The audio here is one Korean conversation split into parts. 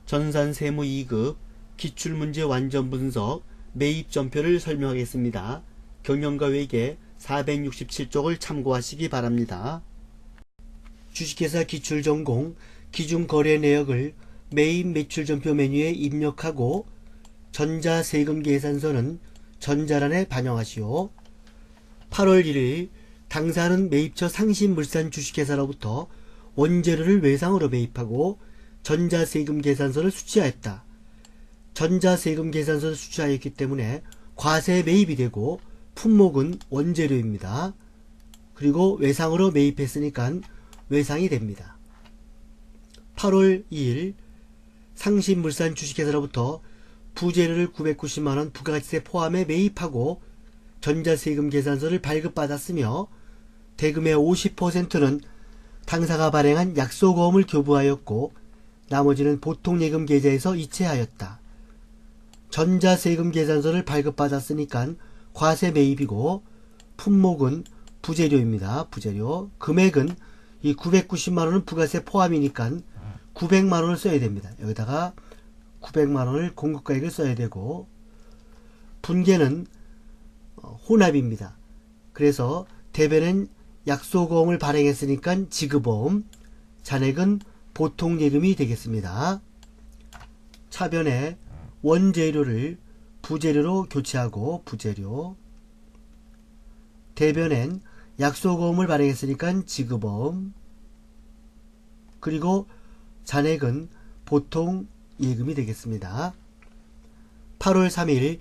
전산세무 2급 기출문제 완전 분석 매입전표를 설명하겠습니다. 경영과 회계 467쪽을 참고하시기 바랍니다. 주식회사 기출전공 기준거래내역을 매입 매출전표 메뉴에 입력하고 전자세금계산서는 전자란에 반영하시오. 8월 1일 당사는 매입처 상신물산 주식회사로부터 원재료를 외상으로 매입하고 전자세금계산서를 수취하였다. 전자세금계산서를 수취하였기 때문에 과세 매입이 되고 품목은 원재료입니다. 그리고 외상으로 매입했으니까 외상이 됩니다. 8월 2일 상신물산 주식회사로부터 부재료를 990만원 부가가치세 포함해 매입하고 전자세금계산서를 발급받았으며 대금의 50%는 당사가 발행한 약소거음을 교부하였고 나머지는 보통예금 계좌에서 이체하였다. 전자세금계산서를 발급받았으니까 과세 매입이고 품목은 부재료입니다. 부재료. 금액은 이 990만원은 부가세 포함이니까 900만원을 써야 됩니다. 여기다가 900만원을 공급가액을 써야 되고 분계는 혼합입니다. 그래서 대변엔 약소거음을 발행했으니까 지급보험, 잔액은 보통예금이 되겠습니다. 차변에 원재료를 부재료로 교체하고 부재료, 대변엔 약소거음을 발행했으니까 지급보험, 그리고 잔액은 보통예금이 되겠습니다. 8월 3일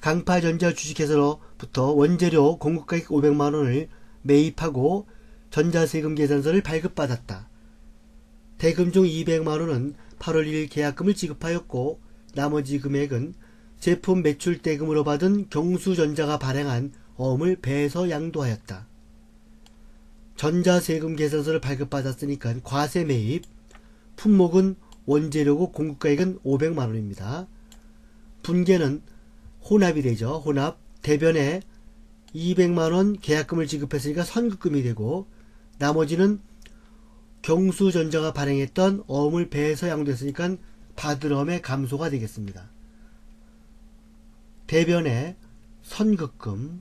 강파전자 주식회사로부터 원재료 공급가액 500만원을 매입하고 전자세금계산서를 발급받았다. 대금 중 200만원은 8월 1일 계약금을 지급하였고 나머지 금액은 제품 매출대금으로 받은 경수전자가 발행한 어음을 배에서 양도하였다. 전자세금계산서를 발급받았으니까 과세 매입, 품목은 원재료고 공급가액은 500만원입니다. 분계는 혼합이 되죠. 혼합. 대변에 200만원 계약금을 지급했으니까 선급금이 되고 나머지는 경수전자가 발행했던 어음을 배에서 양도했으니까 받을 어음의 감소가 되겠습니다. 대변에 선급금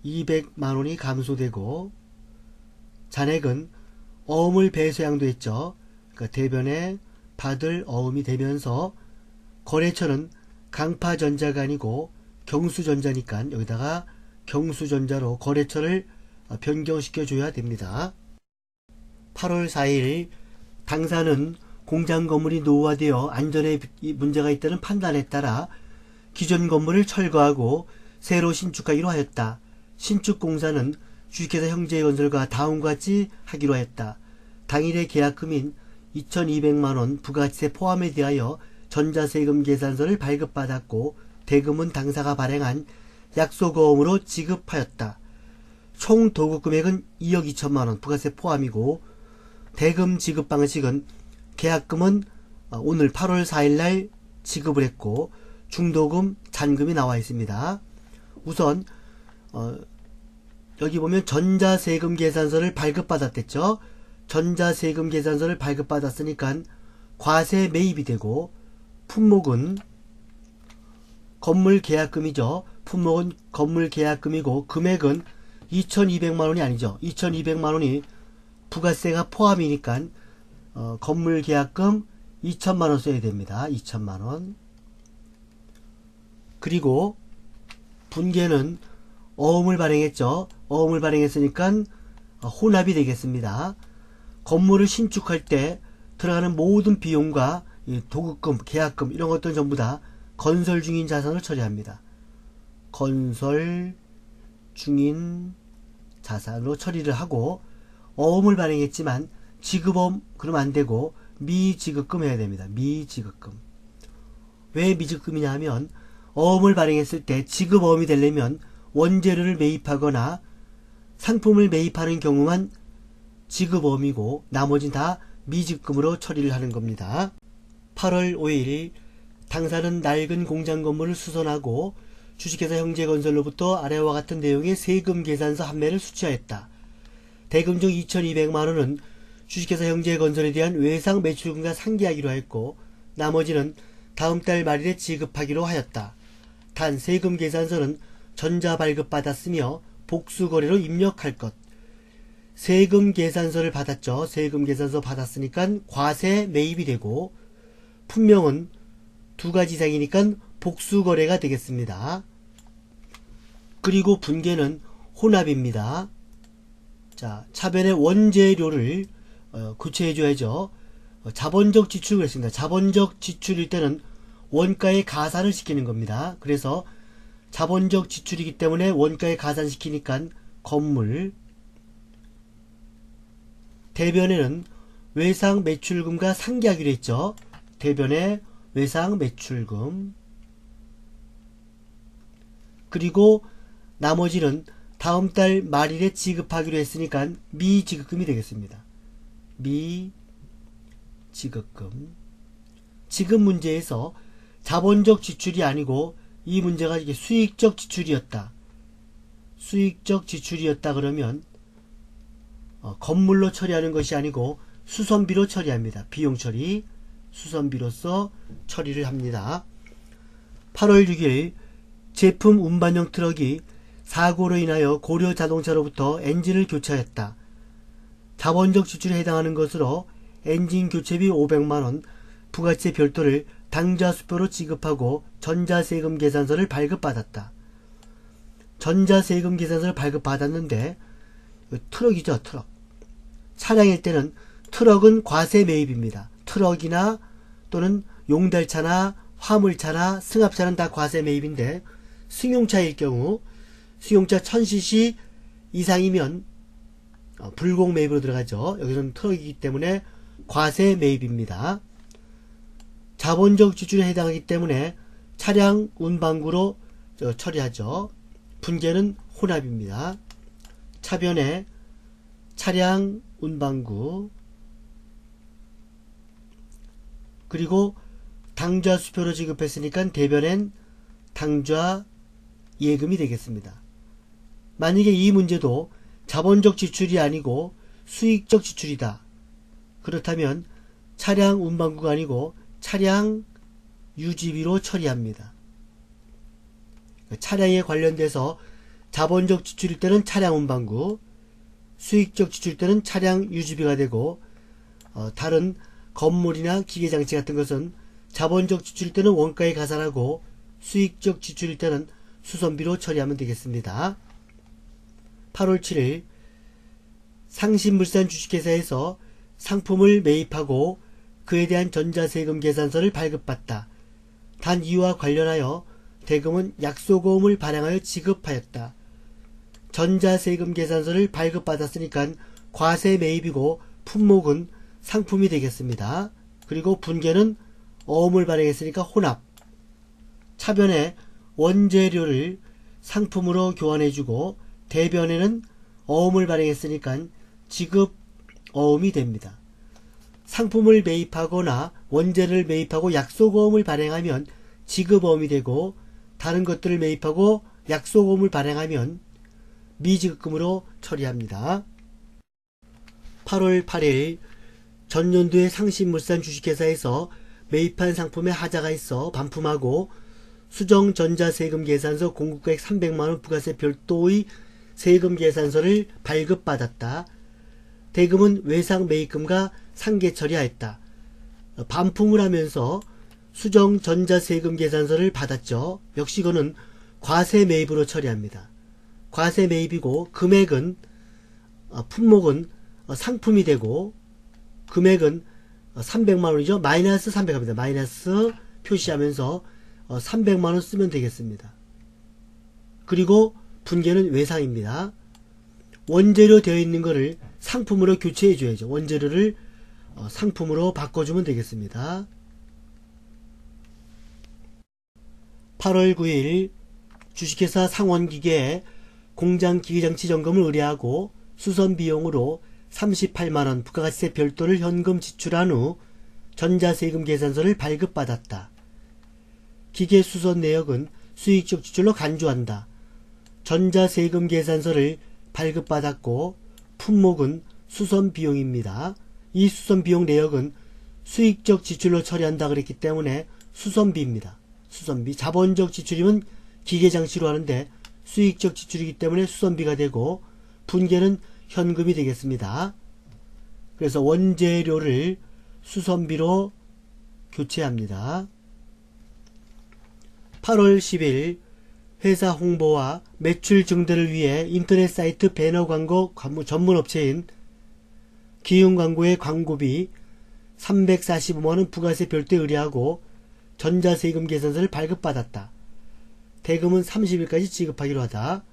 200만원이 감소되고 잔액은 어음을 배에서 양도했죠. 그러니까 대변에 받을 어음이 되면서 거래처는 강파전자가 아니고 경수전자니까 여기다가 경수전자로 거래처를 변경시켜 줘야 됩니다. 8월 4일 당사는 공장 건물이 노후화되어 안전에 문제가 있다는 판단에 따라 기존 건물을 철거하고 새로 신축하기로 하였다. 신축공사는 주식회사 형제건설과 다음과 같이 하기로 했다. 당일의 계약금인 2200만원 부가가치세 포함에 대하여 전자세금 계산서를 발급받았고 대금은 당사가 발행한 약소거음으로 지급하였다. 총 도급금액은 2억 2천만원 부가세 포함이고 대금 지급 방식은 계약금은 오늘 8월 4일날 지급을 했고 중도금, 잔금이 나와 있습니다. 우선 여기 보면 전자세금 계산서를 발급받았댔죠. 전자세금 계산서를 발급받았으니까 과세 매입이 되고 품목은 건물 계약금이죠. 품목은 건물 계약금이고 금액은 2200만원이 아니죠. 2200만원이 부가세가 포함이니까 건물 계약금 2000만원 써야 됩니다. 2000만원. 그리고 분계는 어음을 발행했죠. 어음을 발행했으니까 혼합이 되겠습니다. 건물을 신축할 때 들어가는 모든 비용과 도급금, 계약금 이런 것들은 전부 다 건설 중인 자산을 처리합니다. 건설 중인 자산으로 처리를 하고 어음을 발행했지만 지급어음 그러면 안되고 미지급금 해야 됩니다. 미지급금. 왜 미지급금이냐 하면 어음을 발행했을 때 지급어음이 되려면 원재료를 매입하거나 상품을 매입하는 경우만 지급어음이고 나머지는 다 미지급금으로 처리를 하는 겁니다. 8월 5일 당사는 낡은 공장 건물을 수선하고 주식회사 형제건설로부터 아래와 같은 내용의 세금 계산서 한 매를 수취하였다. 대금 중 2200만원은 주식회사 형제건설에 대한 외상 매출금과 상기하기로 했고 나머지는 다음 달 말일에 지급하기로 하였다. 단 세금 계산서는 전자 발급받았으며 복수거래로 입력할 것. 세금 계산서를 받았죠. 세금 계산서 받았으니까 과세 매입이 되고 품명은 두 가지 이상이니까 복수거래가 되겠습니다. 그리고 분계는 혼합입니다. 자, 차변의 원재료를 교체해 줘야죠. 자본적 지출을 했습니다. 자본적 지출일 때는 원가에 가산을 시키는 겁니다. 그래서 자본적 지출이기 때문에 원가에 가산시키니까 건물. 대변에는 외상 매출금과 상기하기로 했죠. 대변에 외상 매출금. 그리고 나머지는 다음 달 말일에 지급하기로 했으니까 미지급금이 되겠습니다. 미지급금. 지급 문제에서 자본적 지출이 아니고 이 문제가 이게 수익적 지출이었다. 수익적 지출이었다 그러면 건물로 처리하는 것이 아니고 수선비로 처리합니다. 비용 처리, 수선비로서 처리를 합니다. 8월 6일 제품 운반용 트럭이 사고로 인하여 고려자동차로부터 엔진을 교체하였다. 자본적 지출에 해당하는 것으로 엔진 교체비 500만원, 부가세 별도를 당좌수표로 지급하고 전자세금 계산서를 발급받았다. 전자세금 계산서를 발급받았는데 트럭이죠. 트럭. 차량일 때는 트럭은 과세 매입입니다. 트럭이나 또는 용달차나 화물차나 승합차는 다 과세 매입인데 승용차일 경우 승용차 1000cc 이상이면 불공 매입으로 들어가죠. 여기서는 트럭이기 때문에 과세 매입입니다. 자본적 지출에 해당하기 때문에 차량 운반구로 처리하죠. 분계는 혼합입니다. 차변에 차량 운반구 그리고 당좌 수표로 지급했으니까 대변엔 당좌 예금이 되겠습니다. 만약에 이 문제도 자본적 지출이 아니고 수익적 지출이다. 그렇다면 차량 운반구가 아니고 차량 유지비로 처리합니다. 차량에 관련돼서 자본적 지출일 때는 차량 운반구, 수익적 지출일 때는 차량 유지비가 되고 다른 건물이나 기계장치 같은 것은 자본적 지출일 때는 원가에 가산하고 수익적 지출일 때는 수선비로 처리하면 되겠습니다. 8월 7일 상신물산 주식회사에서 상품을 매입하고 그에 대한 전자세금 계산서를 발급받다. 단 이와 관련하여 대금은 약소고음을 발행하여 지급하였다. 전자세금 계산서를 발급받았으니까 과세 매입이고 품목은 상품이 되겠습니다. 그리고 분계는 어음을 발행했으니까 혼합. 차변에 원재료를 상품으로 교환해주고 대변에는 어음을 발행했으니까 지급 어음이 됩니다. 상품을 매입하거나 원재료를 매입하고 약속어음을 발행하면 지급어음이 되고 다른 것들을 매입하고 약속어음을 발행하면 미지급금으로 처리합니다. 8월 8일 전년도에 상신물산 주식회사에서 매입한 상품에 하자가 있어 반품하고 수정전자세금 계산서 공급가액 300만원 부가세 별도의 세금 계산서를 발급받았다. 대금은 외상 매입금과 상계 처리하였다. 반품을 하면서 수정전자세금 계산서를 받았죠. 역시 이거는 과세 매입으로 처리합니다. 과세 매입이고 금액은 품목은 상품이 되고 금액은 300만원이죠. 마이너스 300합니다. 마이너스 표시하면서 300만원 쓰면 되겠습니다. 그리고 분계는 외상입니다. 원재료 되어 있는 거를 상품으로 교체해 줘야죠. 원재료를 상품으로 바꿔주면 되겠습니다. 8월 9일 주식회사 상원기계에 공장 기계장치 점검을 의뢰하고 수선 비용으로 38만원 부가가치세 별도를 현금 지출한 후 전자세금 계산서를 발급받았다. 기계 수선 내역은 수익적 지출로 간주한다. 전자세금 계산서를 발급받았고 품목은 수선 비용입니다. 이 수선비용 내역은 수익적 지출로 처리한다 그랬기 때문에 수선비입니다. 수선비. 자본적 지출이면 기계장치로 하는데 수익적 지출이기 때문에 수선비가 되고 분계는 현금이 되겠습니다. 그래서 원재료를 수선비로 교체합니다. 8월 10일 회사 홍보와 매출 증대를 위해 인터넷 사이트 배너 광고 전문 업체인 기흥광고의 광고비 345만원 부가세 별도에 의뢰하고 전자세금 계산서를 발급받았다. 대금은 30일까지 지급하기로 하다.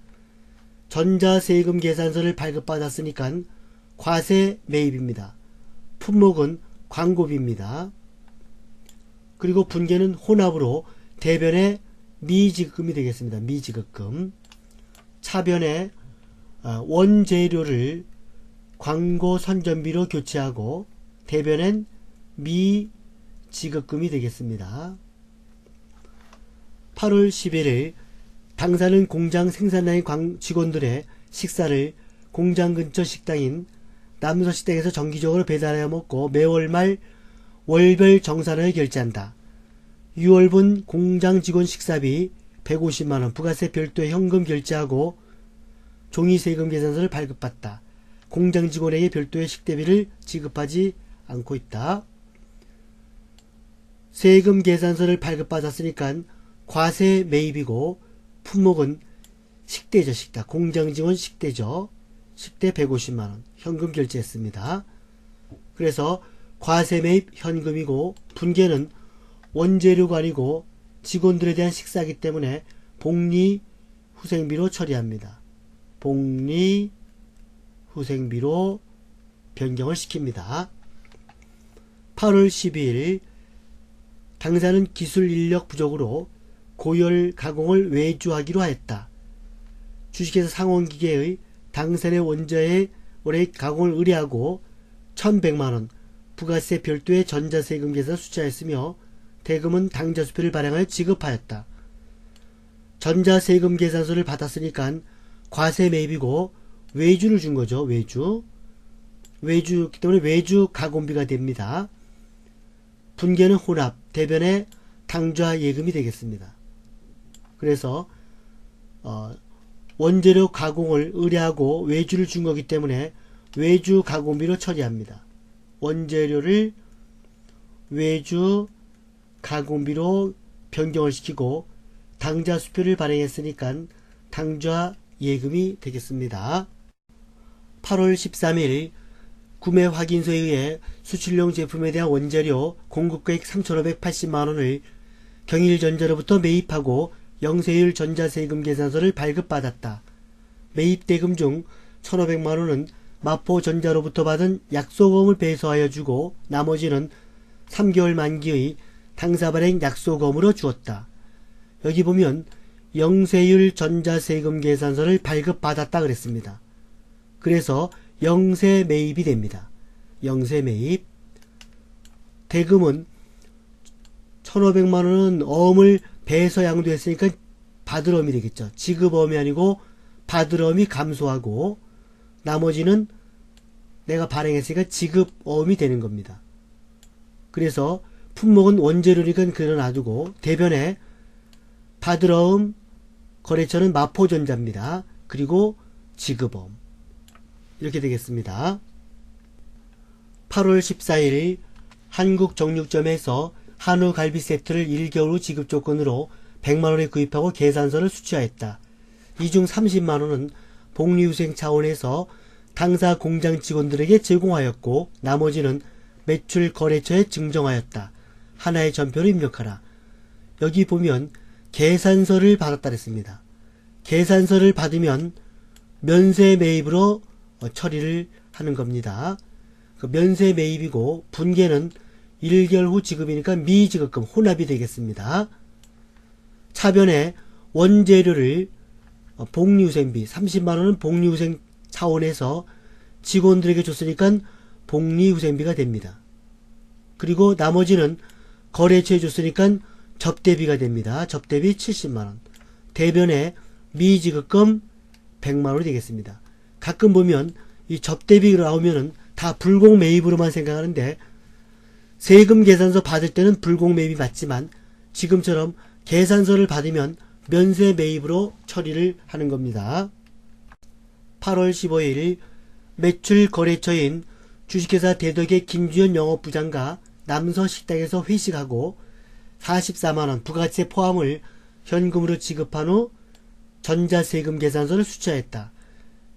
전자세금 계산서를 발급받았으니까 과세 매입입니다. 품목은 광고비입니다. 그리고 분계는 혼합으로 대변에 미지급금이 되겠습니다. 미지급금. 차변에 원재료를 광고 선전비로 교체하고 대변엔 미지급금이 되겠습니다. 8월 11일 당사는 공장 생산라인 직원들의 식사를 공장 근처 식당인 남서식당에서 정기적으로 배달하여 먹고 매월 말 월별 정산을 결제한다. 6월분 공장 직원 식사비 150만원 부가세 별도의 현금 결제하고 종이세금 계산서를 발급받다. 공장 직원에게 별도의 식대비를 지급하지 않고 있다. 세금 계산서를 발급받았으니까 과세 매입이고 품목은 식대죠. 식대. 공장 직원 식대죠. 식대 150만원 현금 결제했습니다. 그래서 과세 매입 현금이고 분계는 원재료가 아니고 직원들에 대한 식사이기 때문에 복리후생비로 처리합니다. 복리후생비로 변경을 시킵니다. 8월 12일 당사는 기술 인력 부족으로 고열 가공을 외주하기로 하였다. 주식회사 상원기계의 당사의 원자의 올해 가공을 의뢰하고 1100만원 부가세 별도의 전자세금 계산 수취하였으며 대금은 당자수표를 발행하여 지급하였다. 전자세금 계산서를 받았으니까 과세 매입이고 외주를 준 거죠. 외주였기 때문에 외주 가공비가 됩니다. 분계는 혼합, 대변에 당좌 예금이 되겠습니다. 그래서 원재료 가공을 의뢰하고 외주를 준 거기 때문에 외주 가공비로 처리합니다. 원재료를 외주 가공비로 변경을 시키고 당좌 수표를 발행했으니까 당좌 예금이 되겠습니다. 8월 13일 구매 확인서에 의해 수출용 제품에 대한 원재료 공급가액 3,580만원을 경일전자로부터 매입하고 영세율 전자세금 계산서를 발급받았다. 매입대금 중 1,500만원은 마포전자로부터 받은 약소금을 배서하여 주고 나머지는 3개월 만기의 당사발행 약소금으로 주었다. 여기 보면 영세율 전자세금 계산서를 발급받았다 그랬습니다. 그래서 영세 매입이 됩니다. 영세 매입. 대금은 1,500만원은 어음을 배서 양도했으니까 받을 어음이 되겠죠. 지급 어음이 아니고 받을 어음이 감소하고 나머지는 내가 발행했으니까 지급 어음이 되는 겁니다. 그래서 품목은 원재료니까 그려 놔두고 대변에 받을 어음 거래처는 마포전자입니다. 그리고 지급어음 이렇게 되겠습니다. 8월 14일 한국정육점에서 한우 갈비 세트를 1개월 후 지급 조건으로 100만원에 구입하고 계산서를 수취하였다. 이 중 30만원은 복리후생 차원에서 당사 공장 직원들에게 제공하였고 나머지는 매출 거래처에 증정하였다. 하나의 전표를 입력하라. 여기 보면 계산서를 받았다 그랬습니다. 계산서를 받으면 면세 매입으로 처리를 하는 겁니다. 그 면세 매입이고 분계는 1개월 후 지급이니까 미지급금 혼합이 되겠습니다. 차변에 원재료를 복리후생비 30만원은 복리후생 차원에서 직원들에게 줬으니까 복리후생비가 됩니다. 그리고 나머지는 거래처에 줬으니까 접대비가 됩니다. 접대비 70만원. 대변에 미지급금 100만원이 되겠습니다. 가끔 보면 이 접대비가 나오면은 다 불공 매입으로만 생각하는데 세금 계산서 받을 때는 불공 매입이 맞지만 지금처럼 계산서를 받으면 면세 매입으로 처리를 하는 겁니다. 8월 15일 매출 거래처인 주식회사 대덕의 김주현 영업부장과 남서식당에서 회식하고 44만원 부가세 포함을 현금으로 지급한 후 전자세금 계산서를 수취하였다.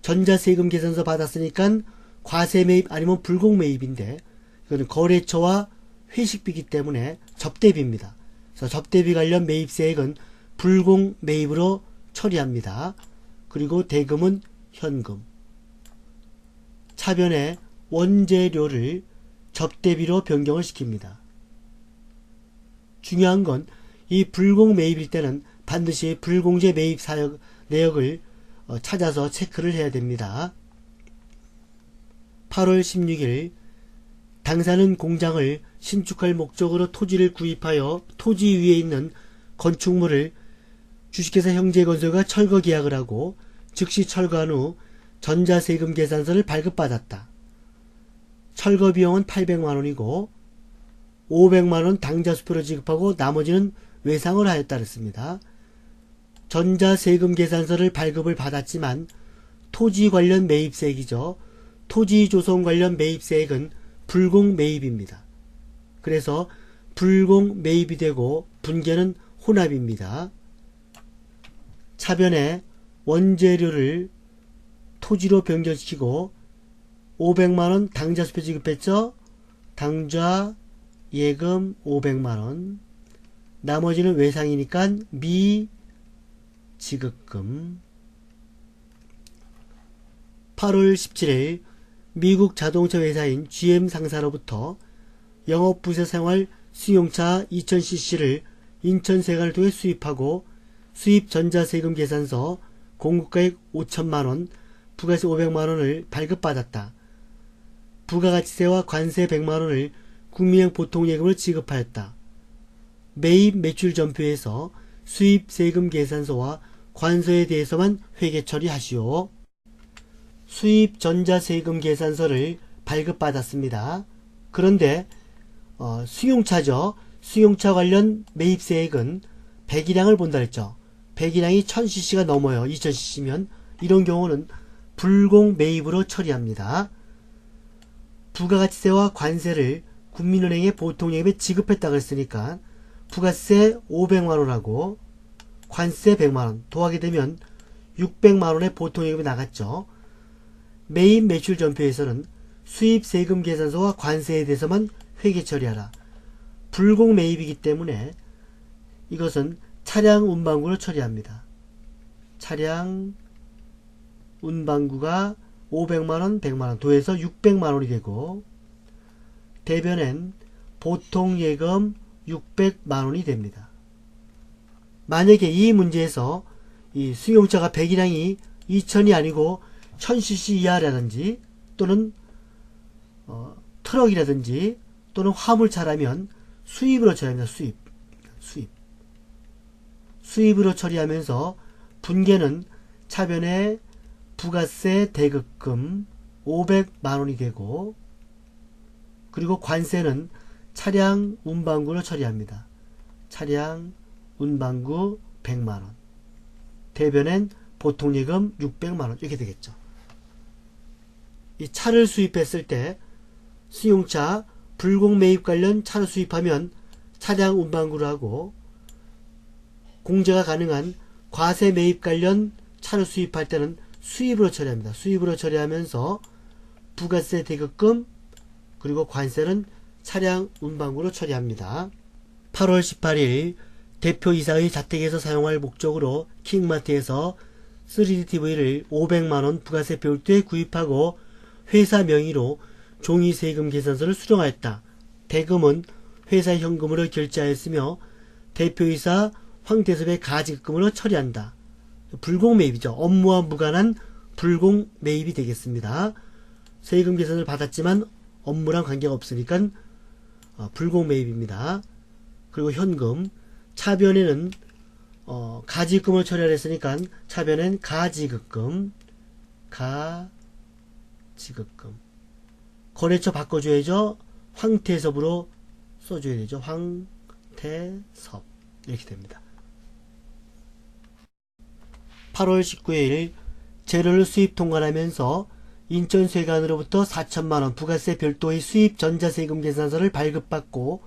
전자세금 계산서 받았으니까 과세 매입 아니면 불공 매입인데 이거는 거래처와 회식비이기 때문에 접대비입니다. 그래서 접대비 관련 매입세액은 불공 매입으로 처리합니다. 그리고 대금은 현금. 차변에 원재료를 접대비로 변경을 시킵니다. 중요한 건 이 불공 매입일 때는 반드시 불공제 매입 사역 내역을 찾아서 체크를 해야 됩니다. 8월 16일 당사는 공장을 신축할 목적으로 토지를 구입하여 토지 위에 있는 건축물을 주식회사 형제건설과 철거 계약을 하고 즉시 철거한 후 전자세금 계산서를 발급받았다. 철거 비용은 800만원이고 500만원 당자수표로 지급하고 나머지는 외상을 하였다 그랬습니다. 전자세금 계산서를 발급을 받았지만 토지 관련 매입세액이죠. 토지 조성 관련 매입세액은 불공 매입입니다. 그래서 불공 매입이 되고 분계는 혼합입니다. 차변에 원재료를 토지로 변경시키고 500만원 당자수표 지급했죠. 당좌 예금 500만원 나머지는 외상이니까 미지급금. 8월 17일 미국 자동차 회사인 GM 상사로부터 영업부세 생활 승용차 2000cc를 인천세관을 통해 수입하고 수입 전자세금 계산서 공급가액 5천만원 부가세 500만원을 발급받았다. 부가가치세와 관세 100만원을 국민형 보통예금을 지급하였다. 매입 매출 전표에서 수입 세금 계산서와 관서에 대해서만 회계 처리하시오. 수입 전자세금 계산서를 발급받았습니다. 그런데 승용차죠. 승용차 관련 매입세액은 배기량을 본다 했죠. 배기량이 1000cc가 넘어요. 2000cc면 이런 경우는 불공 매입으로 처리합니다. 부가가치세와 관세를 국민은행에 보통예금에 지급했다 그랬으니까 부가세 500만원하고 관세 100만원 더하게 되면 600만원의 보통예금이 나갔죠. 매입 매출 전표에서는 수입 세금 계산서와 관세에 대해서만 회계 처리하라. 불공 매입이기 때문에 이것은 차량 운반구로 처리합니다. 차량 운반구가 500만원, 100만원 더해서 600만원이 되고 대변엔 보통예금 600만원이 됩니다. 만약에 이 문제에서 이 승용차가 배기량이 2000이 아니고 1000cc 이하라든지 또는 트럭이라든지 또는 화물차라면 수입으로 처리합니다. 수입으로 처리하면서 분계는 차변에 부가세 대급금 500만원이 되고 그리고 관세는 차량 운반구로 처리합니다. 차량 운반구 100만원 대변엔 보통예금 600만원 이렇게 되겠죠. 이 차를 수입했을 때 승용차 불공 매입 관련 차를 수입하면 차량 운반구로 하고 공제가 가능한 과세 매입 관련 차를 수입할 때는 수입으로 처리합니다. 수입으로 처리하면서 부가세 대급금 그리고 관세는 차량 운반구로 처리합니다. 8월 18일 대표이사의 자택에서 사용할 목적으로 킹마트에서 3DTV를 500만원 부가세 별도에 구입하고 회사 명의로 종이세금 계산서를 수령하였다. 대금은 회사 현금으로 결제하였으며 대표이사 황대섭의 가지급금으로 처리한다. 불공매입이죠. 업무와 무관한 불공매입이 되겠습니다. 세금 계산을 받았지만 업무랑 관계가 없으니까 불공매입입니다. 그리고 현금 차변에는 가지급금을 처리를 했으니까 차변엔 가지급금 거래처 바꿔줘야죠. 황태섭으로 써줘야 되죠. 황태섭 이렇게 됩니다. 8월 19일 재료를 수입 통관하면서 인천세관으로부터 4천만원 부가세 별도의 수입 전자세금 계산서를 발급받고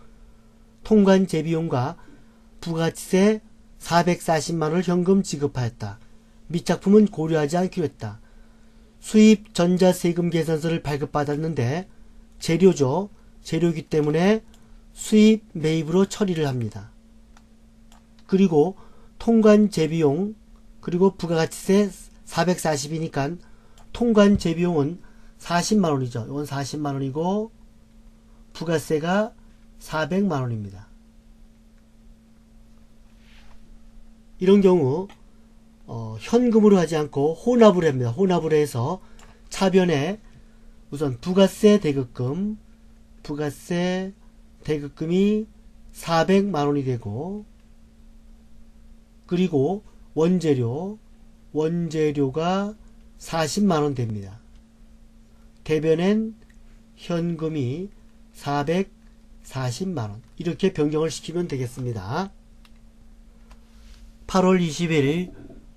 통관 재비용과 부가세 440만원을 현금 지급하였다. 미착품은 고려하지 않기로 했다. 수입 전자세금 계산서를 발급받았는데 재료죠. 재료이기 때문에 수입 매입으로 처리를 합니다. 그리고 통관 재비용 그리고 부가가치세 440이니까 통관 재비용은 40만원이죠. 이건 40만원이고 부가세가 400만원입니다. 이런 경우 현금으로 하지 않고 혼합을 합니다. 혼합을 해서 차변에 우선 부가세 대급금이 400만원이 되고 그리고 원재료가 40만원 됩니다. 대변엔 현금이 440만원 이렇게 변경을 시키면 되겠습니다. 8월 20일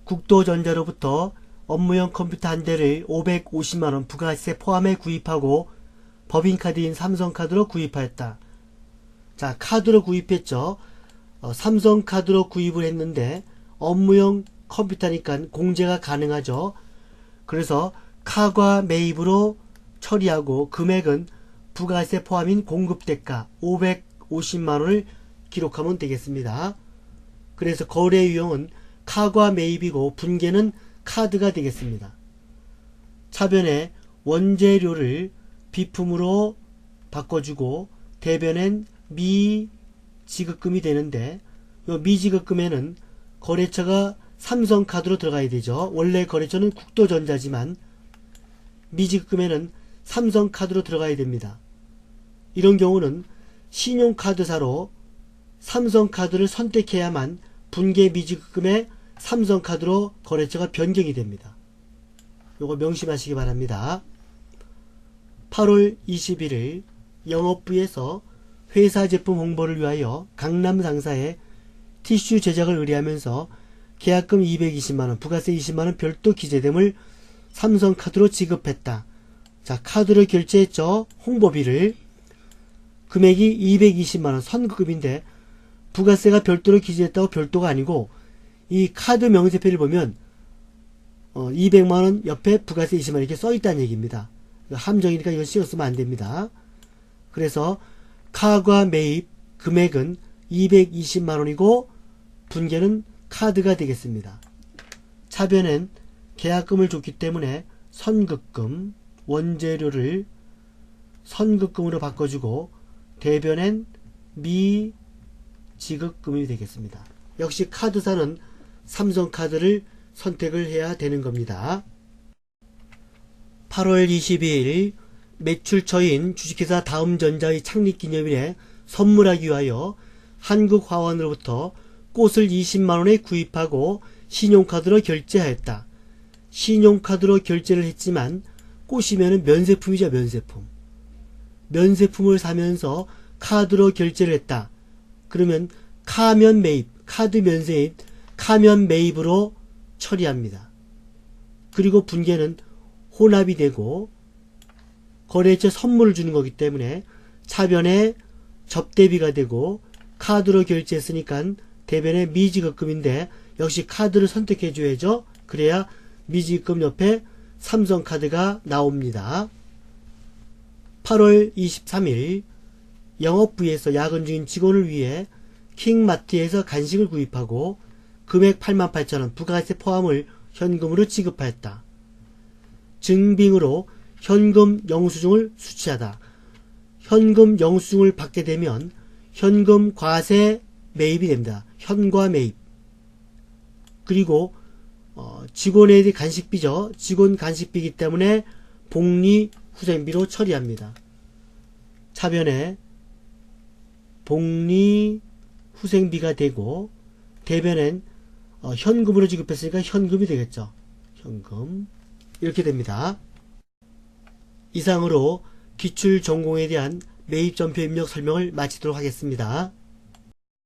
국도전자로부터 업무용 컴퓨터 한 대를 550만원 부가세 포함해 구입하고 법인카드인 삼성카드로 구입하였다. 자, 카드로 구입했죠. 삼성카드로 구입을 했는데 업무용 컴퓨터니까 공제가 가능하죠. 그래서 카과 매입으로 처리하고 금액은 부가세 포함인 공급대가 550만원을 기록하면 되겠습니다. 그래서 거래 유형은 카과 매입이고 분계는 카드가 되겠습니다. 차변에 원재료를 비품으로 바꿔주고 대변엔 미지급금이 되는데 이 미지급금에는 거래처가 삼성카드로 들어가야 되죠. 원래 거래처는 국도전자지만 미지급금에는 삼성카드로 들어가야 됩니다. 이런 경우는 신용카드사로 삼성카드를 선택해야만 분계 미지급금에 삼성카드로 거래처가 변경이 됩니다. 요거 명심하시기 바랍니다. 8월 21일 영업부에서 회사 제품 홍보를 위하여 강남 상사에 티슈 제작을 의뢰하면서 계약금 220만원, 부가세 20만원 별도 기재됨을 삼성카드로 지급했다. 자, 카드로 결제했죠. 홍보비를. 금액이 220만원 선급인데 부가세가 별도로 기재했다고 별도가 아니고 이 카드 명세표를 보면 200만원 옆에 부가세 20만원 이렇게 써있다는 얘기입니다. 함정이니까 이거 신경 쓰면 안됩니다. 그래서 카과 매입 금액은 220만원이고 분계는 카드가 되겠습니다. 차변엔 계약금을 줬기 때문에 선급금, 원재료를 선급금으로 바꿔주고 대변엔 미지급금이 되겠습니다. 역시 카드사는 삼성카드를 선택을 해야 되는 겁니다. 8월 22일 매출처인 주식회사 다음전자의 창립기념일에 선물하기 위하여 한국화원으로부터 꽃을 20만원에 구입하고 신용카드로 결제하였다. 신용카드로 결제를 했지만 꽃이면 면세품이죠. 면세품을 사면서 카드로 결제를 했다. 그러면 카면 매입, 카드 면세입, 카면 매입으로 처리합니다. 그리고 분계는 혼합이 되고 거래처 선물을 주는 거기 때문에 차변에 접대비가 되고 카드로 결제했으니까 대변에 미지급금인데 역시 카드를 선택해 줘야죠. 그래야 미지급금 옆에 삼성카드가 나옵니다. 8월 23일 영업부에서 야근 중인 직원을 위해 킹마트에서 간식을 구입하고 금액 88,000원 부가세 포함을 현금으로 지급하였다. 증빙으로 현금 영수증을 수취하다. 현금 영수증을 받게 되면 현금 과세 매입이 됩니다. 현과 매입. 그리고 직원에 대해 간식비죠. 직원 간식비이기 때문에 복리 후생비로 처리합니다. 차변에 복리 후생비가 되고 대변엔 현금으로 지급했으니까 현금이 되겠죠. 현금 이렇게 됩니다. 이상으로 기출 전공에 대한 매입 전표 입력 설명을 마치도록 하겠습니다.